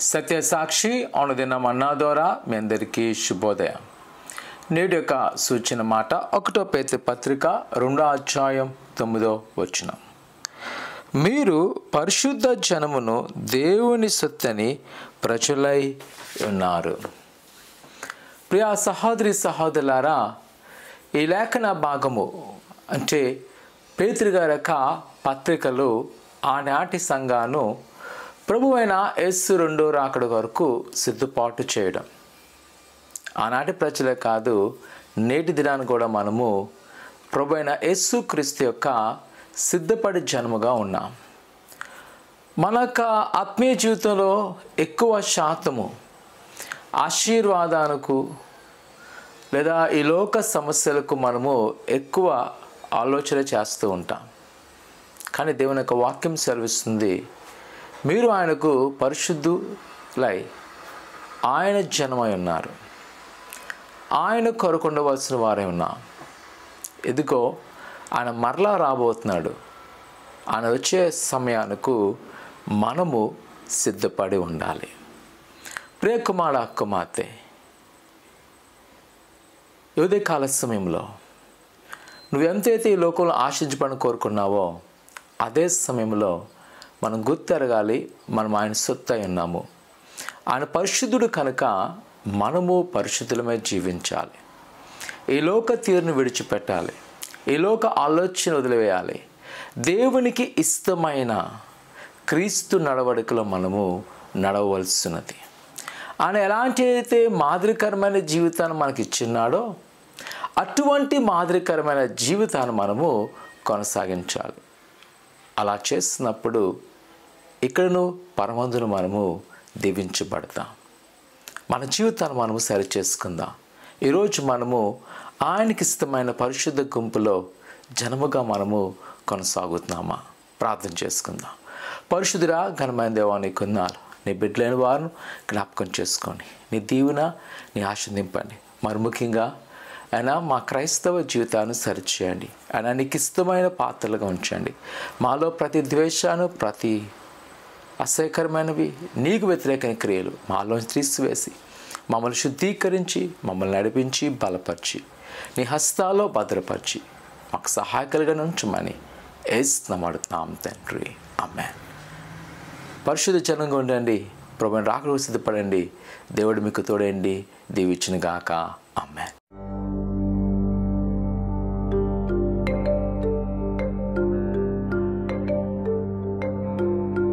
సత్యసాక్షి అనుదిన మన్నా ద్వారా మీ అందరికీ శుభోదయం. నేటి యొక్క సూచన మాట 1 పేతురు పత్రిక 2వ అధ్యాయం 9వ వచనం. మీరు పరిశుద్ధ జనమును దేవుని సొత్తని ప్రజలై ఉన్నారు. ప్రియ సహోదరి సహోదరులారా, ఈ లేఖన భాగము అంటే పేతురు గారి యొక్క పత్రికలు ఆనాటి సంఘాను ప్రభువైన యేసు రెండో రాకడ వరకు సిద్ధపాటు చేయడం. ఆనాటి ప్రజలే కాదు, నేటి దినాన్ని కూడా మనము ప్రభువైన యేసు క్రీస్తు యొక్క సిద్ధపడి జన్మగా ఉన్నాం. మన యొక్క ఆత్మీయ జీవితంలో ఎక్కువ శాతము ఆశీర్వాదానికి లేదా ఈ లోక సమస్యలకు మనము ఎక్కువ ఆలోచన చేస్తూ ఉంటాం. కానీ దేవుని యొక్క వాక్యం సెలవిస్తుంది, మీరు ఆయనకు పరిశుద్ధులై ఆయన జనమై ఉన్నారు, ఆయన కొరకు ఉండవలసిన వారై ఉన్నాం. ఎదుగో ఆయన మరలా రాబోతున్నాడు. ఆయన వచ్చే సమయానికి మనము సిద్ధపడి ఉండాలి. ప్రియ కుమారుడా, కుమార్తె, ఉదయ కాల సమయంలో నువ్వెంతైతే ఈ లోకంలో ఆశించబడిన కోరుకున్నావో అదే సమయంలో మనం గుర్తెరగాలి, మనం ఆయన సొత్తు అయి ఉన్నాము. ఆయన పరిశుద్ధుడు కనుక మనము పరిశుద్ధులమే జీవించాలి. ఈ లోక తీరును విడిచిపెట్టాలి, ఈ లోక ఆలోచన వదిలివేయాలి. దేవునికి ఇష్టమైన క్రీస్తు నడవడికలో మనము నడవలసినది. ఆయన ఎలాంటి అయితే మాదిరికరమైన జీవితాన్ని మనకి ఇచ్చిన్నాడో అటువంటి మాదిరికరమైన జీవితాన్ని మనము కొనసాగించాలి. అలా చేస్తున్నప్పుడు ఇక్కడను పరమందును మనము దీవించబడతాం. మన జీవితాన్ని మనము సరి చేసుకుందాం. ఈరోజు మనము ఆయనకి ఇష్టమైన పరిశుద్ధ గుంపులో జనముగా మనము కొనసాగుతున్నామా? ప్రార్థన చేసుకుందాం. పరిశుద్ధుడా, ఘనమైన దేవా, నీ కొన్నాళ్ళు నీ బిడ్డలైన వారిని జ్ఞాపకం చేసుకొని నీ దీవెన, నీ ఆశీర్వదింపండి. మరి ముఖ్యంగా అయినా మా క్రైస్తవ జీవితాన్ని సరిచేయండి. అయినా నీకు ఇష్టమైన పాత్రలుగా ఉంచండి. మాలో ప్రతి ద్వేషాన్ని, ప్రతి అసహ్యకరమైనవి, నీకు వ్యతిరేకమైన క్రియలు మాలోంచి తీసివేసి మమ్మల్ని శుద్ధీకరించి, మమ్మల్ని నడిపించి, బలపరిచి, నీ హస్తాల్లో భద్రపరిచి మాకు సహాయకులుగా ఉంచమని యేసునామమున అడుగుతున్నాం తండ్రి, ఆమేన్. పరిశుద్ధ జనంగా ఉండండి. ప్రభువుని రాకడకు సిద్ధపడండి. దేవుడు మీకు తోడండి, దీవించును గాక. ఆమేన్.